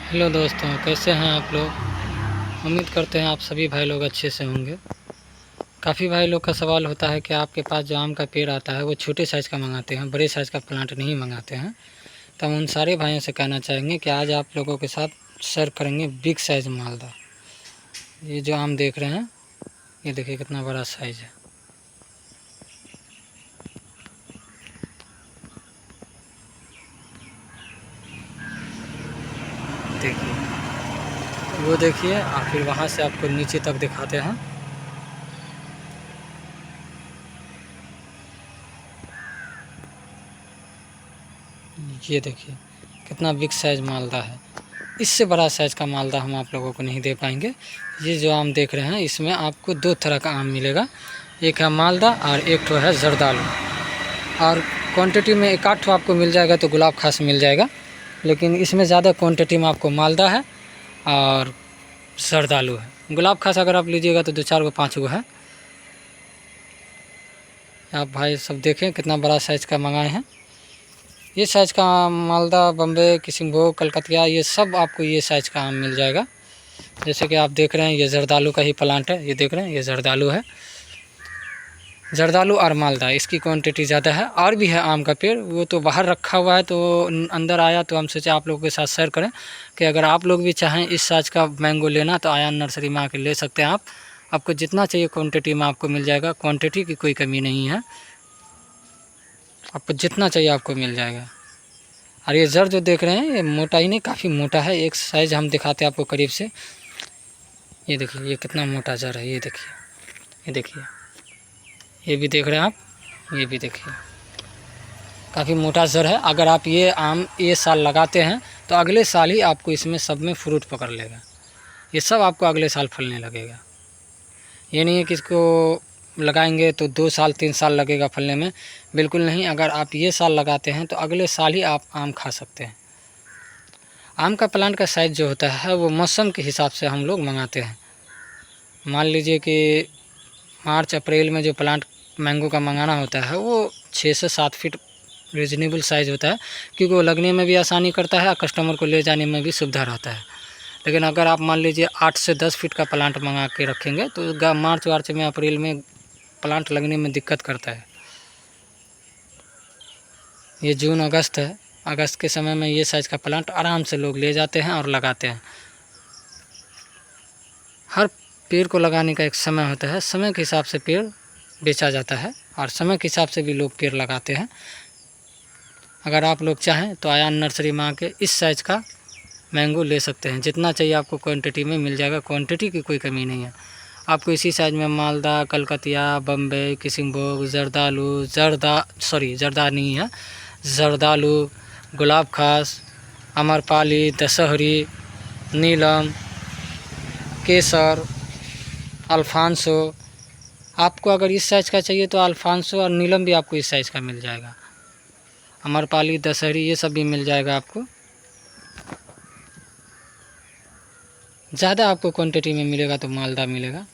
Hello दोस्तों, कैसे हैं आप लोग। उम्मीद करते हैं आप सभी भाई लोग अच्छे से होंगे। काफ़ी भाई लोग का सवाल होता है कि आपके पास जो आम का पेड़ आता है वो छोटे साइज़ का मंगाते हैं, बड़े साइज़ का प्लांट नहीं मंगाते हैं। तो हम उन सारे भाइयों से कहना चाहेंगे कि आज आप लोगों के साथ शेयर करेंगे बिग साइज़ मालदा। ये जो आम देख रहे हैं, ये देखिए कितना बड़ा साइज़ है। देखिए, वो देखिए, और फिर वहाँ से आपको नीचे तक दिखाते हैं। ये देखिए कितना बिग साइज़ मालदा है। इससे बड़ा साइज़ का मालदा हम आप लोगों को नहीं दे पाएंगे। ये जो आम देख रहे हैं, इसमें आपको दो तरह का आम मिलेगा, एक है मालदा और एक ठो है जर्दालू। और क्वांटिटी में एक आध ठो आपको मिल जाएगा तो गुलाब खास मिल जाएगा, लेकिन इसमें ज़्यादा क्वांटिटी में आपको मालदा है और जर्दालू है। गुलाब खास अगर आप लीजिएगा तो 2-4 गो 5 गो है। आप भाई सब देखें कितना बड़ा साइज़ का मंगाए हैं। ये साइज़ का आम मालदा, बम्बे, किसिमभोग, कलकतिया, ये सब आपको ये साइज़ का आम मिल जाएगा। जैसे कि आप देख रहे हैं, ये जर्दालू का ही प्लांट है। ये देख रहे हैं, ये जर्दालू है। जर्दालू और मालदा इसकी क्वांटिटी ज़्यादा है। और भी है आम का पेड़, वो तो बाहर रखा हुआ है, तो अंदर आया तो हम सोचे आप लोगों के साथ शेयर करें कि अगर आप लोग भी चाहें इस साइज़ का मैंगो लेना तो आयान नर्सरी में आके ले सकते हैं। आपको जितना चाहिए क्वांटिटी में आपको मिल जाएगा। क्वांटिटी की कोई कमी नहीं है, आपको जितना चाहिए आपको मिल जाएगा। और ये जड़ जो देख रहे हैं, ये मोटा ही नहीं, काफ़ी मोटा है। एक साइज़ हम दिखाते हैं आपको करीब से। ये देखिए, ये कितना मोटा जड़ है। ये देखिए, ये देखिए, ये भी देख रहे हैं आप, ये भी देखिए, काफ़ी मोटा जड़ है। अगर आप ये आम ये साल लगाते हैं तो अगले साल ही आपको इसमें सब में फ्रूट पकड़ लेगा। ये सब आपको अगले साल फलने लगेगा। ये नहीं है कि इसको लगाएंगे तो 2 साल 3 साल लगेगा फलने में, बिल्कुल नहीं। अगर आप ये साल लगाते हैं तो अगले साल ही आप आम खा सकते हैं। आम का प्लांट का साइज़ जो होता है वो मौसम के हिसाब से हम लोग मंगाते हैं। मान लीजिए कि मार्च अप्रैल में जो प्लांट मैंगो का मंगाना होता है वो 6 से 7 फीट रीजनेबल साइज़ होता है, क्योंकि वो लगने में भी आसानी करता है और कस्टमर को ले जाने में भी सुविधा रहता है। लेकिन अगर आप मान लीजिए 8 से 10 फीट का प्लांट मंगा के रखेंगे तो मार्च वार्च में, अप्रैल में प्लांट लगने में दिक्कत करता है। ये जून अगस्त है, अगस्त के समय में ये साइज़ का प्लांट आराम से लोग ले जाते हैं और लगाते हैं। हर पेड़ को लगाने का एक समय होता है, समय के हिसाब से पेड़ बेचा जाता है और समय के हिसाब से भी लोग पेड़ लगाते हैं। अगर आप लोग चाहें तो आयान नर्सरी में आके इस साइज़ का मैंगो ले सकते हैं। जितना चाहिए आपको क्वांटिटी में मिल जाएगा, क्वांटिटी की कोई कमी नहीं है। आपको इसी साइज़ में मालदा, कलकतिया, बम्बे, किसिमभोग, जर्दा नहीं है, जर्दालू, गुलाब खास, अमरपाली, दशहरी, नीलम, केसर, अल्फांसो। आपको अगर इस साइज़ का चाहिए तो अल्फांसो और नीलम भी आपको इस साइज़ का मिल जाएगा। अमरपाली, दशहरी, ये सब भी मिल जाएगा आपको। ज़्यादा आपको क्वांटिटी में मिलेगा तो मालदा मिलेगा।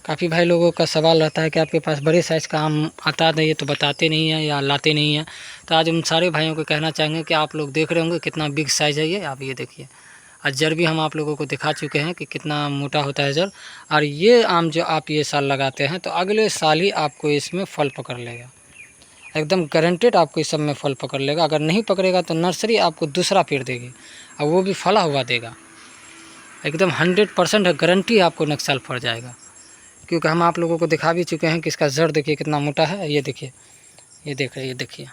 काफ़ी भाई लोगों का सवाल रहता है कि आपके पास बड़े साइज़ का आम आता नहीं है तो बताते नहीं हैं या लाते नहीं हैं। तो आज उन सारे भाइयों को कहना चाहेंगे कि आप लोग देख रहे होंगे कितना बिग साइज़ है ये। आप ये देखिए, और जड़ भी हम आप लोगों को दिखा चुके हैं कि कितना मोटा होता है जड़। और ये आम जो आप ये साल लगाते हैं तो अगले साल ही आपको इसमें फल पकड़ लेगा, एकदम गारंटेड आपको इस सब में फल पकड़ लेगा। अगर नहीं पकड़ेगा तो नर्सरी आपको दूसरा पेड़ देगी और वो भी फला हुआ देगा। एकदम 100% गारंटी आपको नेक्स्ट साल फल जाएगा, क्योंकि हम आप लोगों को दिखा भी चुके हैं कि इसका जड़ देखिए कितना मोटा है। ये देखिए, ये देख रहे, ये देखिए,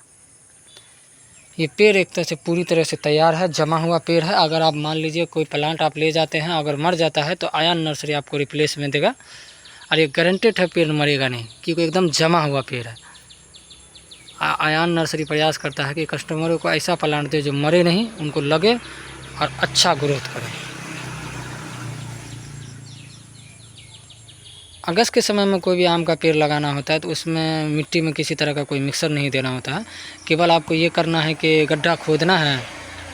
ये पेड़ एक तरह से पूरी तरह से तैयार है, जमा हुआ पेड़ है। अगर आप मान लीजिए कोई प्लांट आप ले जाते हैं, अगर मर जाता है तो आयान नर्सरी आपको रिप्लेस में देगा। और ये गारंटेड है पेड़ मरेगा नहीं, क्योंकि एकदम जमा हुआ पेड़ है। आयान नर्सरी प्रयास करता है कि कस्टमरों को ऐसा प्लांट दे जो मरे नहीं, उनको लगे और अच्छा ग्रोथ करे। अगस्त के समय में कोई भी आम का पेड़ लगाना होता है तो उसमें मिट्टी में किसी तरह का कोई मिक्सर नहीं देना होता है। केवल आपको ये करना है कि गड्ढा खोदना है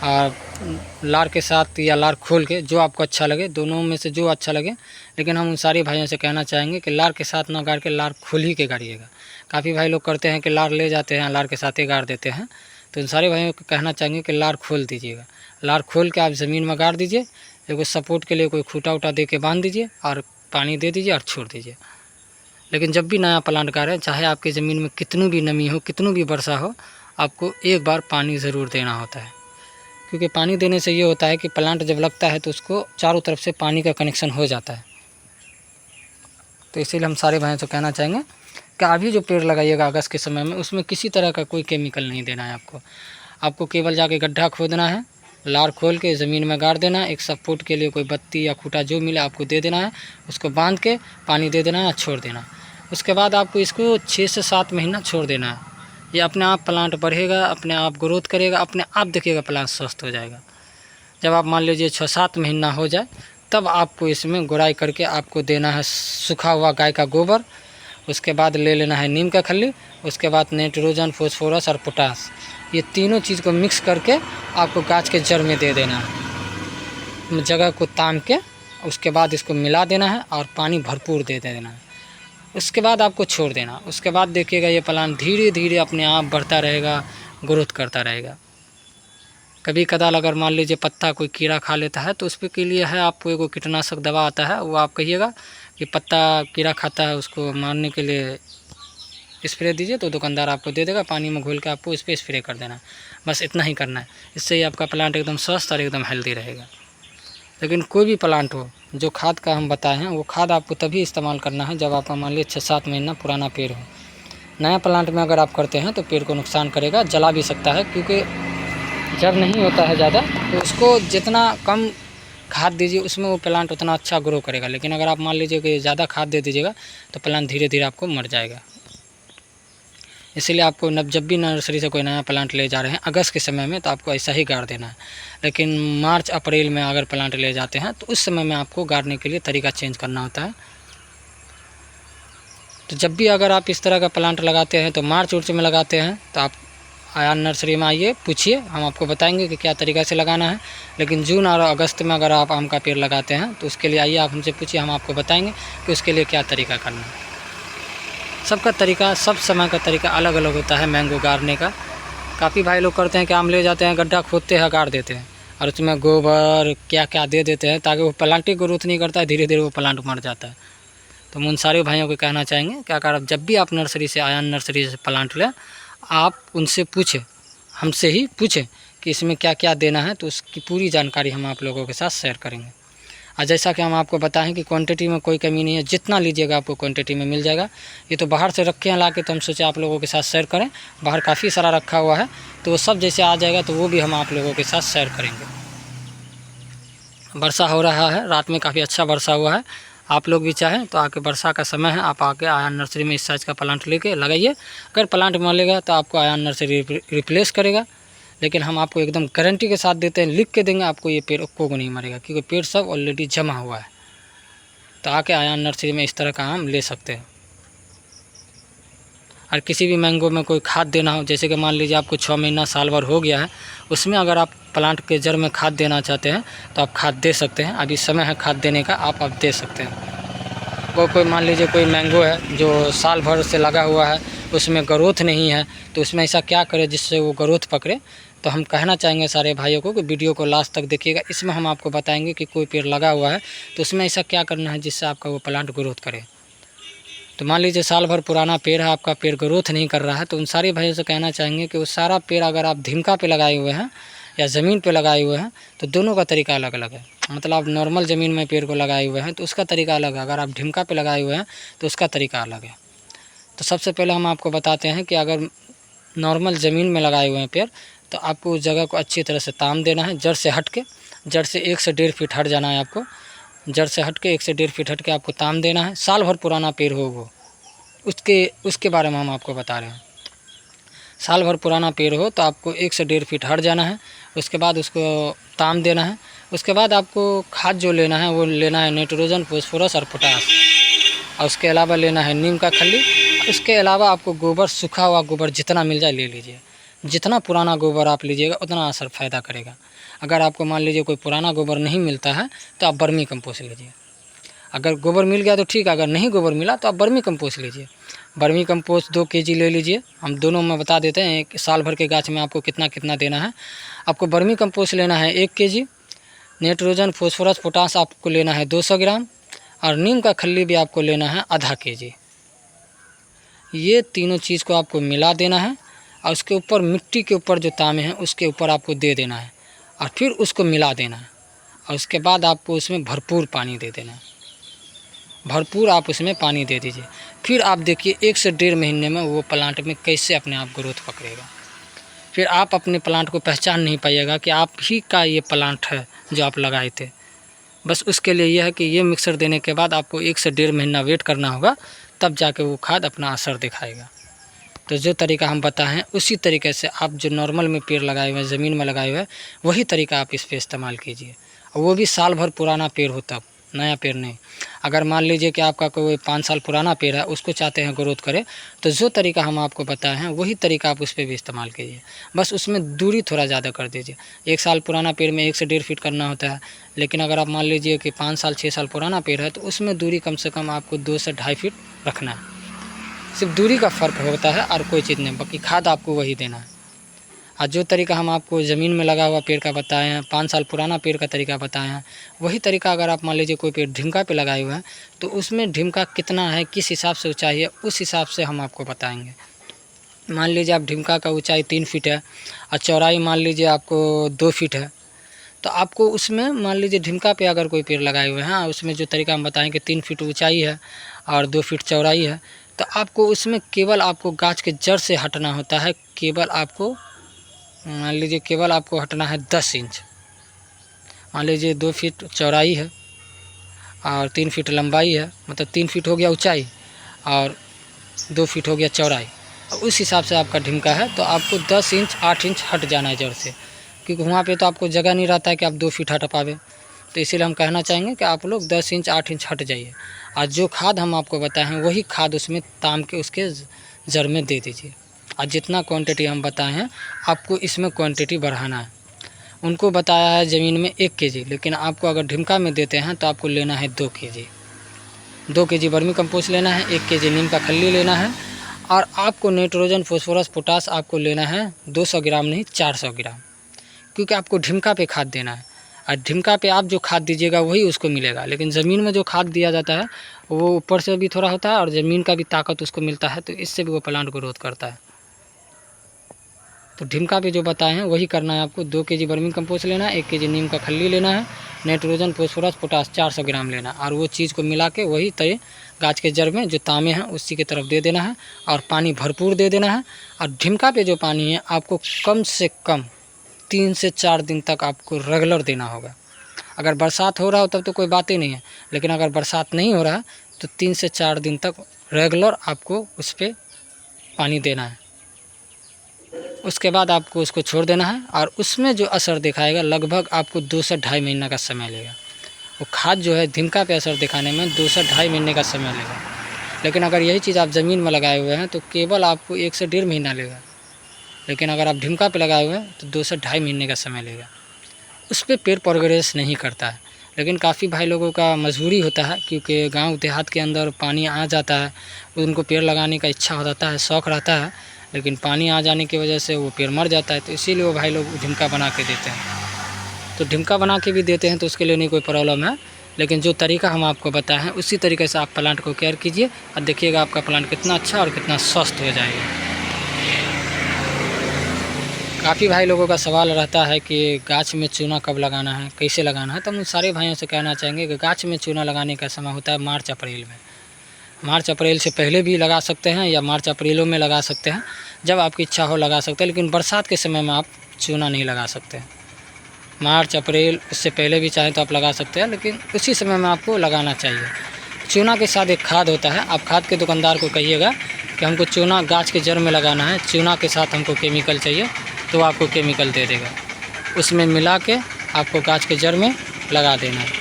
और लार के साथ या लार खोल के, जो आपको अच्छा लगे, दोनों में से जो अच्छा लगे। लेकिन हम उन सारे भाइयों से कहना चाहेंगे कि लार के साथ ना गाड़ के लार खोल ही के गाड़िएगा। काफ़ी भाई लोग करते हैं कि लार ले जाते हैं, लार के साथ ही गाड़ देते हैं, तो इन सारे भाइयों को कहना चाहेंगे कि लार खोल दीजिएगा। लार खोल के आप ज़मीन में गाड़ दीजिए, एगो सपोर्ट के लिए कोई खूटा उटा दे के बांध दीजिए और पानी दे दीजिए और छोड़ दीजिए। लेकिन जब भी नया प्लांट गाड़ें, चाहे आपकी ज़मीन में कितनी भी नमी हो, कितनी भी वर्षा हो, आपको एक बार पानी ज़रूर देना होता है। क्योंकि पानी देने से ये होता है कि प्लांट जब लगता है तो उसको चारों तरफ से पानी का कनेक्शन हो जाता है। तो इसीलिए हम सारे भाइयों से कहना चाहेंगे कि अभी जो पेड़ लगाइएगा अगस्त के समय में, उसमें किसी तरह का कोई केमिकल नहीं देना है आपको केवल जाके गड्ढा खोदना है, लार खोल के ज़मीन में गाड़ देना है, एक सपोर्ट के लिए कोई बत्ती या खूटा जो मिले आपको दे देना है, उसको बांध के पानी दे देना है, छोड़ देना। उसके बाद आपको इसको 6 से 7 महीना छोड़ देना है। ये अपने आप प्लांट बढ़ेगा, अपने आप ग्रोथ करेगा, अपने आप देखिएगा प्लांट स्वस्थ हो जाएगा। जब आप मान लीजिए 6-7 महीना हो जाए, तब आपको इसमें गुड़ाई करके आपको देना है सूखा हुआ गाय का गोबर, उसके बाद ले लेना है नीम का खल्ली, उसके बाद नाइट्रोजन, फॉस्फोरस और पोटास, ये तीनों चीज़ को मिक्स करके आपको गाछ के जड़ में दे देना है। जगह को ताम के उसके बाद इसको मिला देना है और पानी भरपूर दे देना है। उसके बाद आपको छोड़ देना। उसके बाद देखिएगा ये प्लांट धीरे धीरे अपने आप बढ़ता रहेगा, ग्रोथ करता रहेगा। कभी कदाल अगर मान लीजिए पत्ता कोई कीड़ा खा लेता है तो उस पे के लिए है आपको एगो कीटनाशक दवा आता है, वो आप कहिएगा कि पत्ता कीड़ा खाता है उसको मारने के लिए स्प्रे दीजिए, तो दुकानदार आपको दे देगा, पानी में घोल के आपको इस पर स्प्रे कर देना। बस इतना ही करना है, इससे ही आपका प्लांट एकदम स्वस्थ और एकदम हेल्दी रहेगा। लेकिन कोई भी प्लांट हो, जो खाद का हम बताए हैं वो खाद आपको तभी इस्तेमाल करना है जब आपका मान लीजिए 6-7 महीना पुराना पेड़ हो। नया प्लांट में अगर आप करते हैं तो पेड़ को नुकसान करेगा, जला भी सकता है, क्योंकि जब नहीं होता है ज़्यादा तो उसको जितना कम खाद दीजिए उसमें वो प्लांट उतना अच्छा ग्रो करेगा। लेकिन अगर आप मान लीजिए कि ज़्यादा खाद दे दीजिएगा तो प्लांट धीरे धीरे आपको मर जाएगा। इसीलिए आपको जब भी नर्सरी से कोई नया प्लांट ले जा रहे हैं अगस्त के समय में, तो आपको ऐसा ही गाड़ देना है। लेकिन मार्च अप्रैल में अगर प्लांट ले जाते हैं तो उस समय में आपको गाड़ने के लिए तरीका चेंज करना होता है। तो जब भी अगर आप इस तरह का प्लांट लगाते हैं तो मार्च उर्च में लगाते हैं तो आप आयान नर्सरी में आइए, पूछिए, हम आपको बताएंगे कि क्या तरीका से लगाना है। लेकिन जून और अगस्त में अगर आप आम का पेड़ लगाते हैं तो उसके लिए आइए, आप हमसे पूछिए, हम आपको बताएंगे कि उसके लिए क्या तरीका करना है। सबका तरीका, सब समय का तरीका अलग अलग होता है मैंगो गाड़ने का। काफ़ी भाई लोग करते हैं कि आम ले जाते हैं, गड्ढा खोदते हैं, गाड़ देते हैं और उसमें गोबर क्या क्या दे देते हैं ताकि वो प्लांट ही ग्रोथ नहीं करता है, धीरे धीरे वो प्लांट मर जाता है। तो हम उन सारे भाइयों को कहना चाहेंगे कि अगर जब भी आप नर्सरी से, आयान नर्सरी से प्लांट लें, आप उनसे पूछें, हमसे ही पूछें कि इसमें क्या क्या देना है, तो उसकी पूरी जानकारी हम आप लोगों के साथ शेयर करेंगे। और जैसा कि हम आपको बताएं कि क्वांटिटी में कोई कमी नहीं है, जितना लीजिएगा आपको क्वांटिटी में मिल जाएगा। ये तो बाहर से रखे हैं ला के, तो हम सोचे आप लोगों के साथ शेयर करें। बाहर काफ़ी सारा रखा हुआ है, तो वो सब जैसे आ जाएगा तो वो भी हम आप लोगों के साथ शेयर करेंगे। वर्षा हो रहा है, रात में काफ़ी अच्छा वर्षा हुआ है। आप लोग भी चाहें तो आके, वर्षा का समय है, आप आके आयान नर्सरी में इस साइज़ का प्लांट लेके लगाइए। अगर प्लांट मिलेगा तो आपको आयान नर्सरी रिप्लेस करेगा। लेकिन हम आपको एकदम गारंटी के साथ देते हैं, लिख के देंगे आपको, ये पेड़ को नहीं मरेगा, क्योंकि पेड़ सब ऑलरेडी जमा हुआ है। तो आके आयान नर्सरी में इस तरह का आम ले सकते हैं। और किसी भी मैंगो में कोई खाद देना हो, जैसे कि मान लीजिए आपको 6 महीना साल भर हो गया है, उसमें अगर आप प्लांट के जड़ में खाद देना चाहते हैं तो आप खाद दे सकते हैं। अभी समय है खाद देने का, आप अब दे सकते हैं। कोई मान लीजिए कोई मैंगो है जो साल भर से लगा हुआ है, उसमें ग्रोथ नहीं है, तो उसमें ऐसा क्या करें जिससे वो ग्रोथ पकड़े। तो हम कहना चाहेंगे सारे भाइयों को कि वीडियो को लास्ट तक देखिएगा। इसमें हम आपको बताएंगे कि कोई पेड़ लगा हुआ है तो उसमें ऐसा क्या करना है जिससे आपका वो प्लांट ग्रोथ करे। तो मान लीजिए साल भर पुराना पेड़ है, आपका पेड़ ग्रोथ नहीं कर रहा है, तो उन सारे भाइयों से कहना चाहेंगे कि वो सारा पेड़ अगर आप ढिमका पे लगाए हुए हैं या ज़मीन पे लगाए हुए हैं तो दोनों का तरीका अलग अलग है। मतलब आप नॉर्मल ज़मीन में पेड़ को लगाए हुए हैं तो उसका तरीका अलग है, अगर आप ढिमका पे लगाए हुए हैं तो उसका तरीका अलग है। तो सबसे पहले हम आपको बताते हैं कि अगर नॉर्मल ज़मीन में लगाए हुए हैं पेड़, तो आपको उस जगह को अच्छी तरह से ताम देना है, जड़ से हट के, जड़ से 1 से 1.5 फीट हट जाना है आपको। जड़ से हट के 1 से 1.5 फीट हट के आपको ताम देना है। साल भर पुराना पेड़ हो वो, उसके बारे में हम आपको बता रहे हैं। साल भर पुराना पेड़ हो तो आपको 1 से 1.5 फीट हट जाना है, उसके बाद उसको ताम देना है। उसके बाद आपको खाद जो लेना है वो लेना है नाइट्रोजन, फॉस्फोरस और पोटास, और उसके अलावा लेना है नीम का खल्ली। इसके अलावा आपको गोबर, सूखा हुआ गोबर जितना मिल जाए ले लीजिए। जितना पुराना गोबर आप लीजिएगा उतना असर फ़ायदा करेगा। अगर आपको मान लीजिए कोई पुराना गोबर नहीं मिलता है तो आप वर्मी कंपोस्ट लीजिए। अगर गोबर मिल गया तो ठीक है, अगर नहीं गोबर मिला तो आप वर्मी कंपोस्ट लीजिए। वर्मी कंपोस्ट 2 kg ले लीजिए। हम दोनों में बता देते हैं, एक साल भर के गाछ में आपको कितना कितना देना है। आपको वर्मी कंपोस्ट लेना है 1 kg, नाइट्रोजन फॉस्फोरस पोटास आपको लेना है 200 ग्राम, और नीम का खल्ली भी आपको लेना है आधा kg। ये तीनों चीज़ को आपको मिला देना है और उसके ऊपर मिट्टी के ऊपर जो तामे हैं उसके ऊपर आपको दे देना है और फिर उसको मिला देना है। और उसके बाद आपको उसमें भरपूर पानी दे देना है, भरपूर आप उसमें पानी दे दीजिए। फिर आप देखिए 1 से 1.5 महीने में वो प्लांट में कैसे अपने आप ग्रोथ पकड़ेगा। फिर आप अपने प्लांट को पहचान नहीं पाइएगा कि आप ही का ये प्लांट है जो आप लगाए थे। बस उसके लिए यह है कि ये मिक्सर देने के बाद आपको 1 से 1.5 महीना वेट करना होगा, तब जाके वो खाद अपना असर दिखाएगा। तो जो तरीका हम बताए हैं उसी तरीके से आप जो नॉर्मल में पेड़ लगाए हुए हैं, ज़मीन में लगाए हुए हैं, वही तरीका आप इस पे इस्तेमाल कीजिए। और वो भी साल भर पुराना पेड़ हो, तब नया पेड़ नहीं। अगर मान लीजिए कि आपका कोई 5 साल पुराना पेड़ है, उसको चाहते हैं ग्रोथ करे, तो जो तरीका हम आपको बताए हैं वही तरीका आप उस पर भी इस्तेमाल कीजिए। बस उसमें दूरी थोड़ा ज़्यादा कर दीजिए। 1 साल पुराना पेड़ में 1 से 1.5 फीट करना होता है, लेकिन अगर आप मान लीजिए कि 5 साल 6 साल पुराना पेड़ है तो उसमें दूरी कम से कम आपको 2 से 2.5 फीट रखना है। सिर्फ दूरी का फ़र्क होता है और कोई चीज़ नहीं, बाकी खाद आपको वही देना है। और जो तरीका हम आपको ज़मीन में लगा हुआ पेड़ का बताए हैं, 5 साल पुराना पेड़ का तरीका बताए हैं, वही तरीका अगर आप मान लीजिए कोई पेड़ ढिमका पे लगाए हुए हैं तो उसमें ढिमका कितना है, किस हिसाब से ऊंचाई है, उस हिसाब से हम आपको बताएंगे। मान लीजिए आप ढिमका का ऊंचाई 3 फीट है और चौड़ाई मान लीजिए आपको 2 फीट है, तो आपको उसमें मान लीजिए ढिमका पे अगर कोई पेड़ लगाए हुए हैं, उसमें जो तरीका हम बताएँ कि 3 फीट ऊँचाई है और 2 फीट चौड़ाई है, तो आपको उसमें केवल आपको गाछ के जड़ से हटना होता है। केवल आपको मान लीजिए केवल आपको हटना है 10 इंच। मान लीजिए 2 फीट चौड़ाई है और 3 फीट लंबाई है, मतलब 3 फीट हो गया ऊंचाई और 2 फीट हो गया चौड़ाई। उस हिसाब से आपका ढिमका है तो आपको 10 इंच 8 इंच हट जाना है जड़ से, क्योंकि वहाँ पे तो आपको जगह नहीं रहता है कि आप 2 फीट हट पावे। तो इसीलिए हम कहना चाहेंगे कि आप लोग 10 इंच 8 इंच हट जाइए। और जो खाद हम आपको बताए हैं वही खाद उसमें ताम के उसके जड़ में दे दीजिए। और जितना क्वांटिटी हम बताए हैं आपको इसमें क्वांटिटी बढ़ाना है। उनको बताया है ज़मीन में 1 kg, लेकिन आपको अगर ढिमका में देते हैं तो आपको लेना है 2 kg। 2 kg वर्मी कंपोस्ट लेना है, 1 kg नीम का खल्ली लेना है, और आपको नाइट्रोजन फॉस्फोरस पोटास आपको लेना है 200 ग्राम नहीं 400 ग्राम, क्योंकि आपको ढिमका पे खाद देना है। और ढिमका पे आप जो खाद दीजिएगा वही उसको मिलेगा, लेकिन ज़मीन में जो खाद दिया जाता है वो ऊपर से भी थोड़ा होता है और ज़मीन का भी ताकत उसको मिलता है, तो इससे भी वो प्लांट ग्रोथ करता है। तो ढिमका पे जो बताए हैं वही करना है आपको। 2 kg वर्मी कंपोस्ट लेना है, 1 kg नीम का खल्ली लेना है, नाइट्रोजन फॉस्फोरस पोटास 400 ग्राम लेना है, और वो चीज़ को मिला के वही तय गाछ के जड़ में जो तामे हैं उसी की तरफ दे देना है और पानी भरपूर दे देना है। और ढिमका पे जो पानी है आपको कम से कम 3 से 4 दिन तक आपको रेगुलर देना होगा। अगर बरसात हो रहा हो तब तो कोई बात ही नहीं है, लेकिन अगर बरसात नहीं हो रहा है तो 3 से 4 दिन तक रेगुलर आपको उस पर पानी देना है। उसके बाद आपको उसको छोड़ देना है और उसमें जो असर दिखाएगा लगभग आपको 2 से 2.5 महीना का समय लेगा। वो खाद जो है ढिमका पे असर दिखाने में 2 से 2.5 महीने का समय लेगा, लेकिन अगर यही चीज़ आप ज़मीन में लगाए हुए हैं तो केवल आपको 1 से 1.5 महीना लेगा, लेकिन अगर आप ढिमका पे लगाए हुए हैं तो 2 से 2.5 महीने का समय लेगा। उस पर पेड़ प्रोग्रेस नहीं करता है, लेकिन काफ़ी भाई लोगों का मजबूरी होता है, क्योंकि गांव देहात के अंदर पानी आ जाता है, उनको पेड़ लगाने का इच्छा हो जाता है, शौक़ रहता है, लेकिन पानी आ जाने की वजह से वो पेड़ मर जाता है। तो इसीलिए वो भाई लोग ढिमका बना के देते हैं। तो ढिमका बना के भी देते हैं तो उसके लिए नहीं कोई प्रॉब्लम है, लेकिन जो तरीका हम आपको बताए हैं उसी तरीके से आप प्लांट को केयर कीजिए और देखिएगा आपका प्लांट कितना अच्छा और कितना स्वस्थ हो जाएगा। काफ़ी भाई लोगों का सवाल रहता है कि गाछ में चूना कब लगाना है, कैसे लगाना है, तो हम सारे भाइयों से कहना चाहेंगे कि गाछ में चूना लगाने का समय होता है मार्च अप्रैल में। मार्च अप्रैल से पहले भी लगा सकते हैं या मार्च अप्रैलों में लगा सकते हैं, जब आपकी इच्छा हो लगा सकते हैं, लेकिन बरसात के समय में आप चूना नहीं लगा सकते हैं। मार्च अप्रैल उससे पहले भी चाहें तो आप लगा सकते हैं, लेकिन उसी समय में आपको लगाना चाहिए। चूना के साथ एक खाद होता है, आप खाद के दुकानदार को कहिएगा कि हमको चूना गाछ के जड़ में लगाना है, चूना के साथ हमको केमिकल चाहिए, तो आपको केमिकल दे देगा। उसमें मिला के आपको गाछ के जड़ में लगा देना है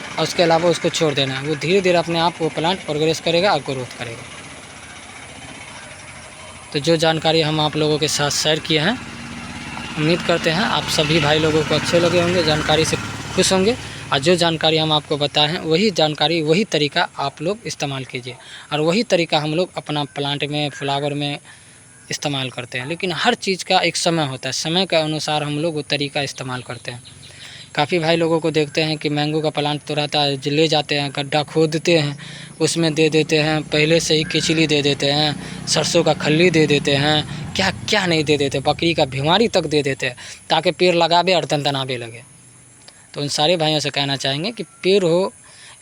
और उसके अलावा उसको छोड़ देना है। वो धीरे धीरे अपने आप वो प्लांट प्रोग्रेस करेगा और ग्रोथ करेगा। तो जो जानकारी हम आप लोगों के साथ शेयर किए हैं, उम्मीद करते हैं आप सभी भाई लोगों को अच्छे लगे होंगे, जानकारी से खुश होंगे और जो जानकारी हम आपको बताए हैं वही जानकारी, वही तरीका आप लोग इस्तेमाल कीजिए, और वही तरीका हम लोग अपना प्लांट में, फ्लावर में इस्तेमाल करते हैं। लेकिन हर चीज़ का एक समय होता है, समय के अनुसार हम लोग वो तरीका इस्तेमाल करते हैं। काफ़ी भाई लोगों को देखते हैं कि मैंगो का प्लांट तो रहता है, जो ले जाते हैं, गड्ढा खोदते हैं, उसमें दे देते हैं, पहले से ही किचली दे देते हैं, सरसों का खल्ली दे देते हैं, क्या क्या नहीं दे देते, बकरी का भिमारी तक दे देते हैं, ताकि पेड़ लगावे और तनतनावे लगे। तो उन सारे भाइयों से कहना चाहेंगे कि पेड़ हो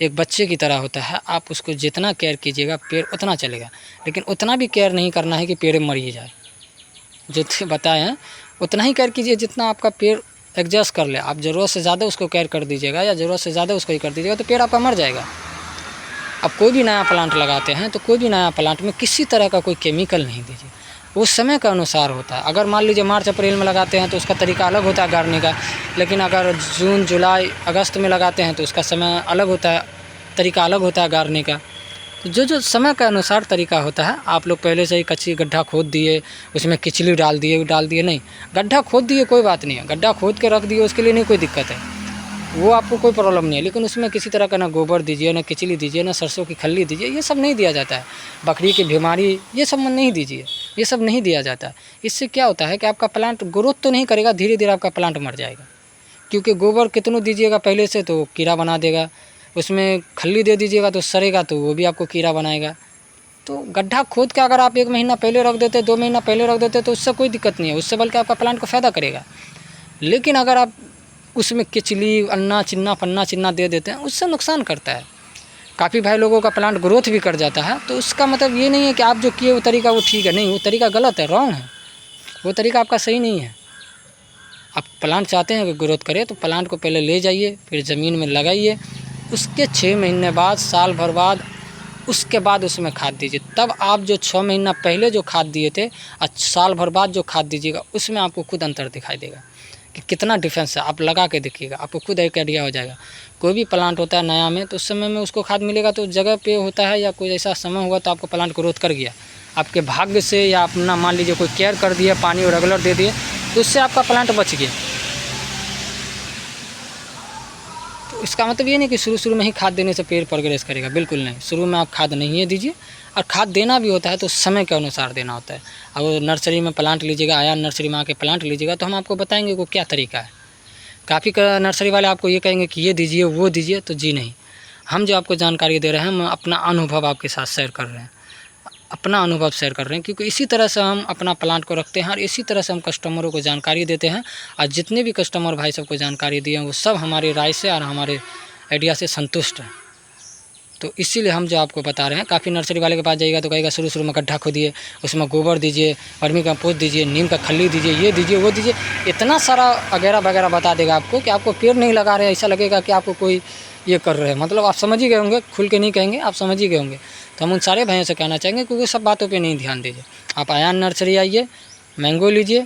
एक बच्चे की तरह होता है, आप उसको जितना केयर कीजिएगा पेड़ उतना चलेगा, लेकिन उतना भी केयर नहीं करना है कि पेड़ मर ही जाए। जो बताए हैं उतना ही केयर कीजिए जितना आपका पेड़ एडजस्ट कर ले। आप ज़रूरत से ज़्यादा उसको केयर कर दीजिएगा या ज़रूरत से ज़्यादा उसको ही कर दीजिएगा तो पेड़ आपका मर जाएगा। अब कोई भी नया प्लांट लगाते हैं तो कोई भी नया प्लांट में किसी तरह का कोई केमिकल नहीं दीजिए, वो समय के अनुसार होता है। अगर मान लीजिए मार्च अप्रैल में लगाते हैं तो उसका तरीका अलग होता है गाड़ने का, लेकिन अगर जून जुलाई अगस्त में लगाते हैं तो उसका समय अलग होता है, तरीका अलग होता है गाड़ने का। जो समय के अनुसार तरीका होता है, आप लोग पहले से ही कच्ची गड्ढा खोद दिए, उसमें किचली डाल दिए नहीं, गड्ढा खोद दिए कोई बात नहीं है, गड्ढा खोद के रख दिए उसके लिए नहीं कोई दिक्कत है, वो आपको कोई प्रॉब्लम नहीं है। लेकिन उसमें किसी तरह का ना गोबर दीजिए, ना किचली दीजिए, ना सरसों की खल्ली दीजिए, ये सब नहीं दिया जाता है। बकरी की बीमारी ये सब नहीं दीजिए, ये सब नहीं दिया जाता है। इससे क्या होता है कि आपका प्लांट ग्रोथ तो नहीं करेगा, धीरे धीरे आपका प्लांट मर जाएगा। क्योंकि गोबर कितनों दीजिएगा पहले से तो कीड़ा बना देगा, उसमें खल्ली दे दीजिएगा तो सड़ेगा तो वो भी आपको कीड़ा बनाएगा। तो गड्ढा खोद के अगर आप 1 महीना पहले रख देते, 2 महीना पहले रख देते तो उससे कोई दिक्कत नहीं है, उससे बल्कि आपका प्लांट को फ़ायदा करेगा। लेकिन अगर आप उसमें किचली अन्ना चिन्ना पन्ना चिन्ना दे देते हैं, उससे नुकसान करता है। काफ़ी भाई लोगों का प्लांट ग्रोथ भी कर जाता है, तो उसका मतलब ये नहीं है कि आप जो किए वो तरीका वो ठीक है, नहीं, वो तरीका गलत है, रॉन्ग है, वो तरीका आपका सही नहीं है। आप प्लांट चाहते हैं कि ग्रोथ करे तो प्लांट को पहले ले जाइए, फिर ज़मीन में लगाइए, उसके 6 महीने बाद, साल भर बाद, उसके बाद उसमें खाद दीजिए। तब आप जो 6 महीना पहले जो खाद दिए थे और साल भर बाद जो खाद दीजिएगा, उसमें आपको खुद अंतर दिखाई देगा कि कितना डिफरेंस है। आप लगा के देखिएगा, आपको खुद एक आइडिया हो जाएगा। कोई भी प्लांट होता है नया में तो उस समय में उसको खाद मिलेगा तो जगह पे होता है, या कोई ऐसा समय हुआ तो आपको प्लांट ग्रोथ कर गया आपके भाग्य से, या अपना मान लीजिए कोई केयर कर दिया, पानी रेगुलर दे दिए, तो उससे आपका प्लांट बच गया। तो इसका मतलब ये नहीं कि शुरू में ही खाद देने से पेड़ प्रोग्रेस करेगा, बिल्कुल नहीं। शुरू में आप खाद नहीं दीजिए, और खाद देना भी होता है तो समय के अनुसार देना होता है। अब नर्सरी में प्लांट लीजिएगा, आया नर्सरी में आके प्लांट लीजिएगा तो हम आपको बताएंगे वो क्या तरीका है। काफ़ी नर्सरी वाले आपको ये कहेंगे कि ये दीजिए वो दीजिए, तो जी नहीं, हम जो आपको जानकारी दे रहे हैं, हम अपना अनुभव आपके साथ शेयर कर रहे हैं, अपना अनुभव शेयर कर रहे हैं, क्योंकि इसी तरह से हम अपना प्लांट को रखते हैं और इसी तरह से हम कस्टमरों को जानकारी देते हैं। और जितने भी कस्टमर भाई सबको जानकारी दिए हैं वो सब हमारी राय से और हमारे आइडिया से संतुष्ट हैं। तो इसीलिए हम जो आपको बता रहे हैं। काफ़ी नर्सरी वाले के पास जाइएगा तो कहेगा शुरू में गड्ढा खोदिए, उसमें गोबर दीजिए, वर्मी कंपोस्ट दीजिए, नीम का खल्ली दीजिए, ये दीजिए वो दीजिए, इतना सारा वगैरह वगैरह बता देगा आपको कि आपको पेड़ नहीं लगा रहे, ऐसा लगेगा कि आपको कोई ये कर रहे हैं। मतलब आप समझ ही गए होंगे, खुल के नहीं कहेंगे, आप समझ ही गए होंगे। तो हम उन सारे भाइयों से कहना चाहेंगे क्योंकि सब बातों पे नहीं ध्यान दीजिए। आप आयान नर्सरी आइए, मैंगो लीजिए,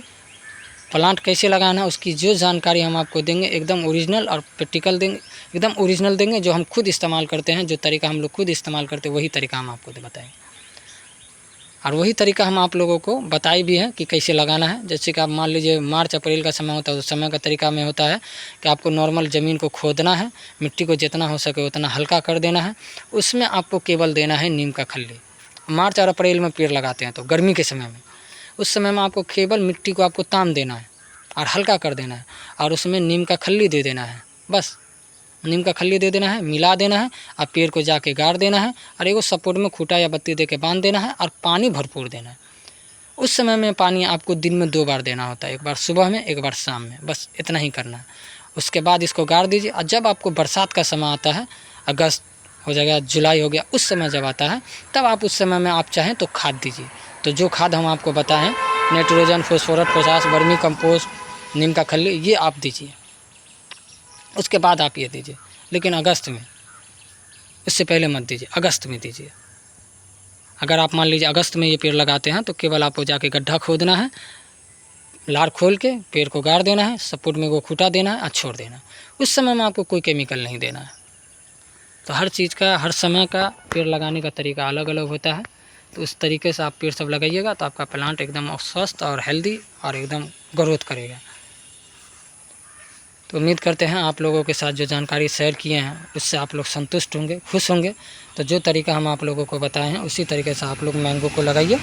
प्लांट कैसे लगाना है उसकी जो जानकारी हम आपको देंगे एकदम ओरिजिनल और प्रैक्टिकल देंगे, एकदम ओरिजिनल देंगे, जो हम खुद इस्तेमाल करते हैं, जो तरीका हम लोग खुद इस्तेमाल करते हैं वही तरीका हम आपको बताएंगे। और वही तरीका हम आप लोगों को बताए भी हैं कि कैसे लगाना है। जैसे कि आप मान लीजिए मार्च अप्रैल का समय होता है, उस समय का तरीका में होता है कि आपको नॉर्मल ज़मीन को खोदना है, मिट्टी को जितना हो सके उतना हल्का कर देना है, उसमें आपको केवल देना है नीम का खल्ली। मार्च और अप्रैल में पेड़ लगाते हैं तो गर्मी के समय में, उस समय में आपको केवल मिट्टी को आपको ताम देना है और हल्का कर देना है, और उसमें नीम का खल्ली दे देना है। बस नीम का खल्ली दे देना है, मिला देना है, और पेड़ को जाके गाड़ देना है, और एगो सपोर्ट में खूंटा या बत्ती दे के बांध देना है, और पानी भरपूर देना है। उस समय में पानी आपको दिन में 2 बार देना होता है, एक बार सुबह में, एक बार शाम में, बस इतना ही करना है। उसके बाद इसको गाड़ दीजिए। और जब आपको बरसात का समय आता है, अगस्त हो जाएगा, जुलाई हो गया, उस समय जब आता है तब आप उस समय में आप चाहें तो खाद दीजिए। तो जो खाद हम आपको बताएं, nitrogen, phosphorus, potash, vermicompost, नीम का खल्ली, ये आप दीजिए। उसके बाद आप ये दीजिए, लेकिन अगस्त में, इससे पहले मत दीजिए, अगस्त में दीजिए। अगर आप मान लीजिए अगस्त में ये पेड़ लगाते हैं तो केवल आपको जाके गड्ढा खोदना है, लार खोल के पेड़ को गाड़ देना है, सपोर्ट में वो खूंटा देना है और छोड़ देना है। उस समय में आपको कोई केमिकल नहीं देना है। तो हर चीज़ का, हर समय का पेड़ लगाने का तरीका अलग अलग होता है। तो उस तरीके से आप पेड़ सब लगाइएगा तो आपका प्लांट एकदम स्वस्थ और हेल्दी और एकदम ग्रोथ करेगा। तो उम्मीद करते हैं आप लोगों के साथ जो जानकारी शेयर किए हैं उससे आप लोग संतुष्ट होंगे, खुश होंगे। तो जो तरीका हम आप लोगों को बताए हैं उसी तरीके से आप लोग मैंगो को लगाइए।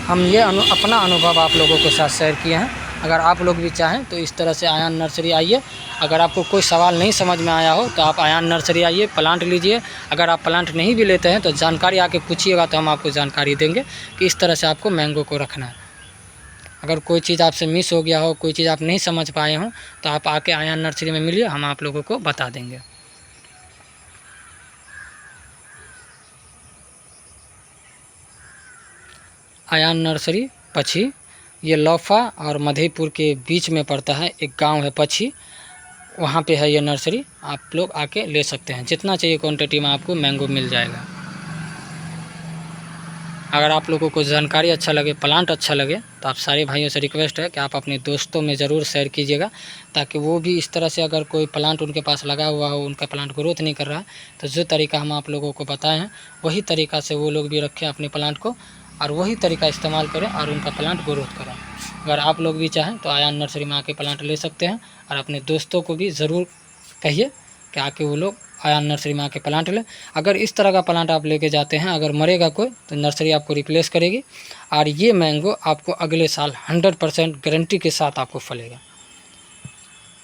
हम ये अपना अनुभव आप लोगों के साथ शेयर किए हैं। अगर आप लोग भी चाहें तो इस तरह से आयान नर्सरी आइए। अगर आपको कोई सवाल नहीं समझ में आया हो तो आप आयान नर्सरी आइए, प्लांट लीजिए। अगर आप प्लांट नहीं भी लेते हैं तो जानकारी आके पूछिएगा तो हम आपको जानकारी देंगे कि इस तरह से आपको मैंगो को रखना है। अगर कोई चीज़ आपसे मिस हो गया हो, कोई चीज़ आप नहीं समझ पाए हों तो आप आके आयान नर्सरी में मिलिए, हम आप लोगों को बता देंगे। आयान नर्सरी पछी, ये लौफा और मधेपुर के बीच में पड़ता है, एक गांव है पछी, वहाँ पे है ये नर्सरी। आप लोग आके ले सकते हैं, जितना चाहिए क्वांटिटी में आपको मैंगो मिल जाएगा। अगर आप लोगों को जानकारी अच्छा लगे, प्लांट अच्छा लगे, तो आप सारे भाइयों से रिक्वेस्ट है कि आप अपने दोस्तों में ज़रूर शेयर कीजिएगा, ताकि वो भी इस तरह से अगर कोई प्लांट उनके पास लगा हुआ हो, उनका प्लांट ग्रोथ नहीं कर रहा है, तो जो तरीका हम आप लोगों को बताए हैं वही तरीका से वो लोग भी रखें अपने प्लांट को, और वही तरीका इस्तेमाल करें और उनका प्लांट ग्रोथ करें। अगर आप लोग भी चाहें तो आयान नर्सरी में आके प्लांट ले सकते हैं, और अपने दोस्तों को भी ज़रूर कहिए कि आके वो लोग आयान नर्सरी में आके प्लांट लें। अगर इस तरह का प्लांट आप लेके जाते हैं, अगर मरेगा कोई तो नर्सरी आपको रिप्लेस करेगी, और ये मैंगो आपको अगले साल 100% गारंटी के साथ आपको फलेगा।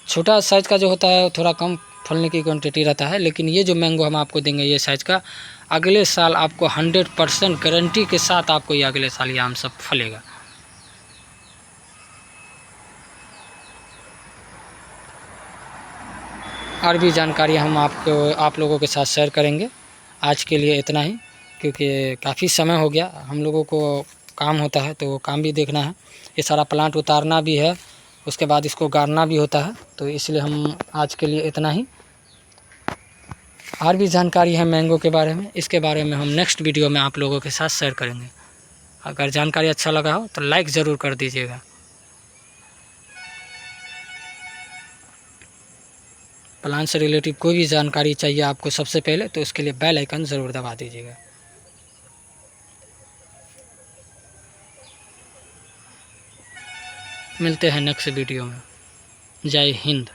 छोटा साइज़ का जो होता है थोड़ा कम फलने की क्वांटिटी रहता है, लेकिन ये जो मैंगो हम आपको देंगे ये साइज़ का, अगले साल आपको 100% गारंटी के साथ आपको ये अगले साल ये आम सब फलेगा। और भी जानकारी हम आप लोगों के साथ शेयर करेंगे। आज के लिए इतना ही, क्योंकि काफ़ी समय हो गया, हम लोगों को काम होता है तो वो काम भी देखना है, ये सारा प्लांट उतारना भी है, उसके बाद इसको गाड़ना भी होता है, तो इसलिए हम आज के लिए इतना ही। और भी जानकारी है मैंगो के बारे में, इसके बारे में हम नेक्स्ट वीडियो में आप लोगों के साथ शेयर करेंगे। अगर जानकारी अच्छा लगा हो तो लाइक ज़रूर कर दीजिएगा। प्लांट से रिलेटिव कोई भी जानकारी चाहिए आपको सबसे पहले, तो उसके लिए बेल आइकन ज़रूर दबा दीजिएगा। मिलते हैं नेक्स्ट वीडियो में। जय हिंद।